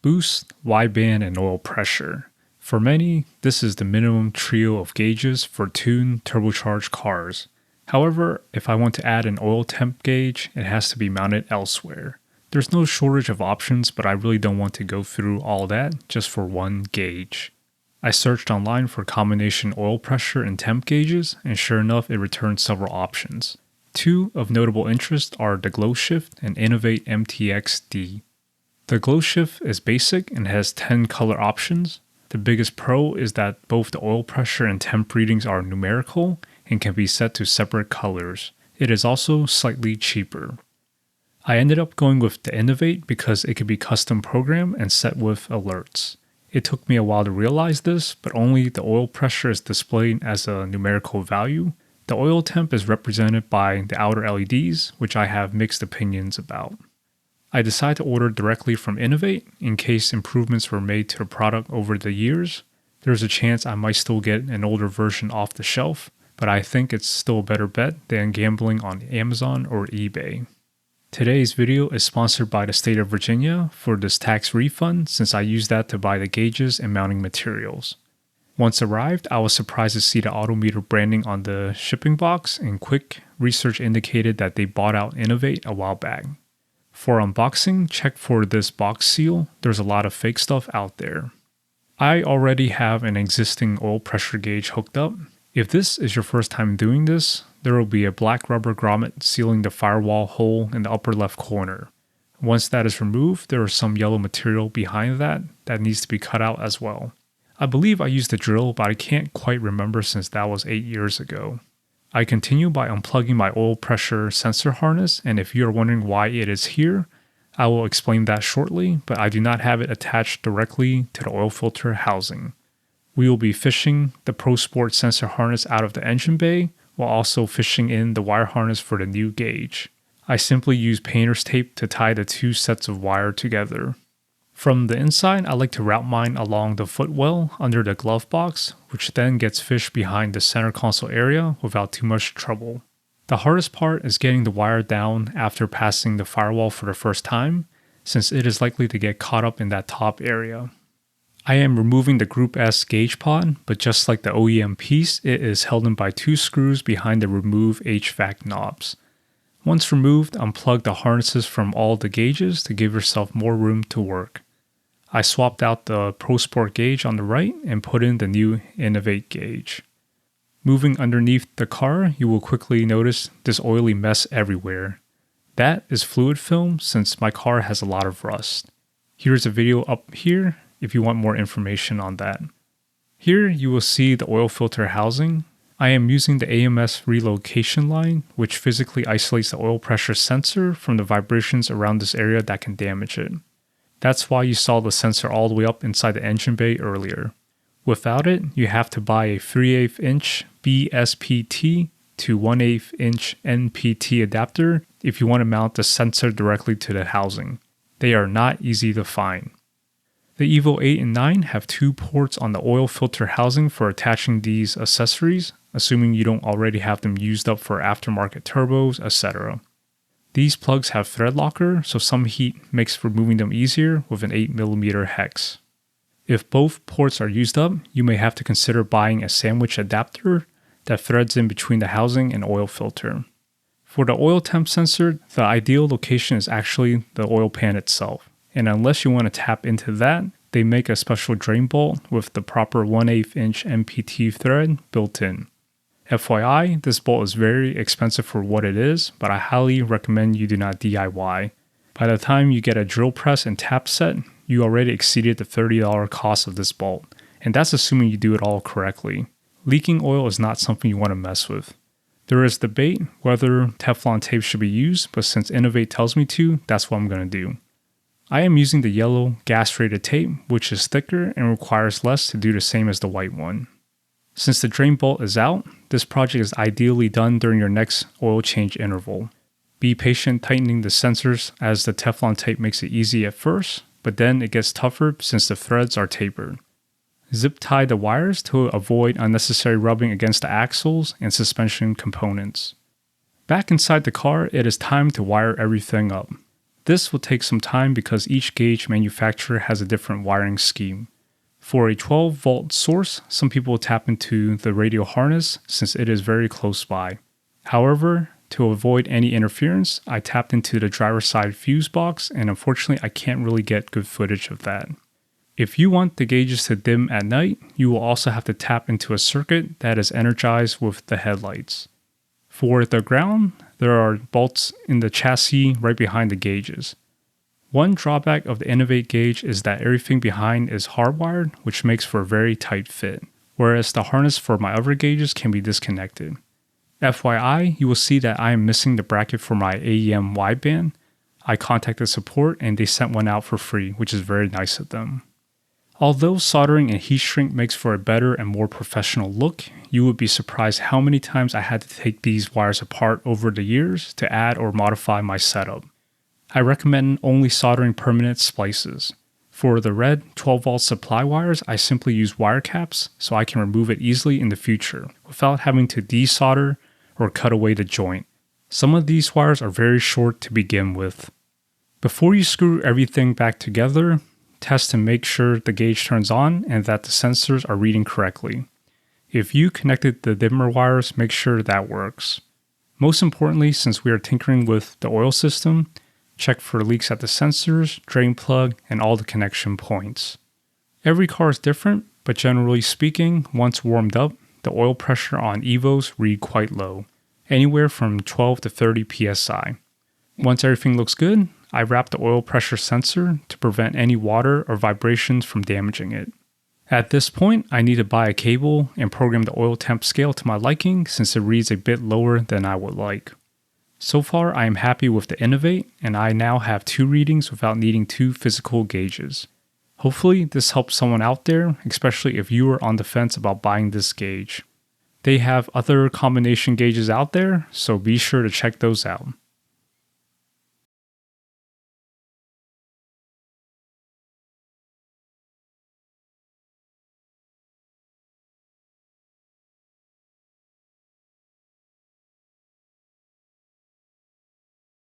Boost, wideband, and oil pressure. For many, this is the minimum trio of gauges for tuned turbocharged cars. However, if I want to add an oil temp gauge, it has to be mounted elsewhere. There's no shortage of options, but I really don't want to go through all that just for one gauge. I searched online for combination oil pressure and temp gauges, and sure enough, it returned several options. Two of notable interest are the Glow Shift and Innovate MTX-D. The Glow Shift is basic and has 10 color options. The biggest pro is that both the oil pressure and temp readings are numerical and can be set to separate colors. It is also slightly cheaper. I ended up going with the Innovate because it could be custom programmed and set with alerts. It took me a while to realize this, but only the oil pressure is displayed as a numerical value. The oil temp is represented by the outer LEDs, which I have mixed opinions about. I decided to order directly from Innovate in case improvements were made to the product over the years. There's a chance I might still get an older version off the shelf, but I think it's still a better bet than gambling on Amazon or eBay. Today's video is sponsored by the state of Virginia for this tax refund since I used that to buy the gauges and mounting materials. Once arrived, I was surprised to see the Autometer branding on the shipping box, and quick research indicated that they bought out Innovate a while back. For unboxing, check for this box seal. There's a lot of fake stuff out there. I already have an existing oil pressure gauge hooked up. If this is your first time doing this, there will be a black rubber grommet sealing the firewall hole in the upper left corner. Once that is removed, there is some yellow material behind that needs to be cut out as well. I believe I used a drill, but I can't quite remember since that was 8 years ago. I continue by unplugging my oil pressure sensor harness, and if you are wondering why it is here, I will explain that shortly, but I do not have it attached directly to the oil filter housing. We will be fishing the Prosport sensor harness out of the engine bay, while also fishing in the wire harness for the new gauge. I simply use painter's tape to tie the two sets of wire together. From the inside, I like to route mine along the footwell under the glove box, which then gets fished behind the center console area without too much trouble. The hardest part is getting the wire down after passing the firewall for the first time, since it is likely to get caught up in that top area. I am removing the Group S gauge pod, but just like the OEM piece, it is held in by two screws behind the remove HVAC knobs. Once removed, unplug the harnesses from all the gauges to give yourself more room to work. I swapped out the Prosport gauge on the right and put in the new Innovate gauge. Moving underneath the car, you will quickly notice this oily mess everywhere. That is fluid film since my car has a lot of rust. Here's a video up here if you want more information on that. Here you will see the oil filter housing. I am using the AMS relocation line, which physically isolates the oil pressure sensor from the vibrations around this area that can damage it. That's why you saw the sensor all the way up inside the engine bay earlier. Without it, you have to buy a 3/8 inch BSPT to 1/8 inch NPT adapter if you want to mount the sensor directly to the housing. They are not easy to find. The Evo 8 and 9 have two ports on the oil filter housing for attaching these accessories, assuming you don't already have them used up for aftermarket turbos, etc. These plugs have thread locker, so some heat makes removing them easier with an 8mm hex. If both ports are used up, you may have to consider buying a sandwich adapter that threads in between the housing and oil filter. For the oil temp sensor, the ideal location is actually the oil pan itself. And unless you want to tap into that, they make a special drain bolt with the proper 1/8 inch NPT thread built in. FYI, this bolt is very expensive for what it is, but I highly recommend you do not DIY. By the time you get a drill press and tap set, you already exceeded the $30 cost of this bolt, and that's assuming you do it all correctly. Leaking oil is not something you want to mess with. There is debate whether Teflon tape should be used, but since Innovate tells me to, that's what I'm going to do. I am using the yellow gas-rated tape, which is thicker and requires less to do the same as the white one. Since the drain bolt is out, this project is ideally done during your next oil change interval. Be patient tightening the sensors as the Teflon tape makes it easy at first, but then it gets tougher since the threads are tapered. Zip tie the wires to avoid unnecessary rubbing against the axles and suspension components. Back inside the car, it is time to wire everything up. This will take some time because each gauge manufacturer has a different wiring scheme. For a 12-volt source, some people will tap into the radio harness since it is very close by. However, to avoid any interference, I tapped into the driver's side fuse box, and unfortunately I can't really get good footage of that. If you want the gauges to dim at night, you will also have to tap into a circuit that is energized with the headlights. For the ground, there are bolts in the chassis right behind the gauges. One drawback of the Innovate gauge is that everything behind is hardwired, which makes for a very tight fit, whereas the harness for my other gauges can be disconnected. FYI, you will see that I am missing the bracket for my AEM wideband. I contacted support and they sent one out for free, which is very nice of them. Although soldering and heat shrink makes for a better and more professional look, you would be surprised how many times I had to take these wires apart over the years to add or modify my setup. I recommend only soldering permanent splices. For the red 12-volt supply wires, I simply use wire caps so I can remove it easily in the future without having to desolder or cut away the joint. Some of these wires are very short to begin with. Before you screw everything back together, test to make sure the gauge turns on and that the sensors are reading correctly. If you connected the dimmer wires, make sure that works. Most importantly, since we are tinkering with the oil system, check for leaks at the sensors, drain plug, and all the connection points. Every car is different, but generally speaking, once warmed up, the oil pressure on Evos read quite low, anywhere from 12 to 30 psi. Once everything looks good, I wrap the oil pressure sensor to prevent any water or vibrations from damaging it. At this point, I need to buy a cable and program the oil temp scale to my liking since it reads a bit lower than I would like. So far, I am happy with the Innovate, and I now have 2 readings without needing 2 physical gauges. Hopefully, this helps someone out there, especially if you are on the fence about buying this gauge. They have other combination gauges out there, so be sure to check those out.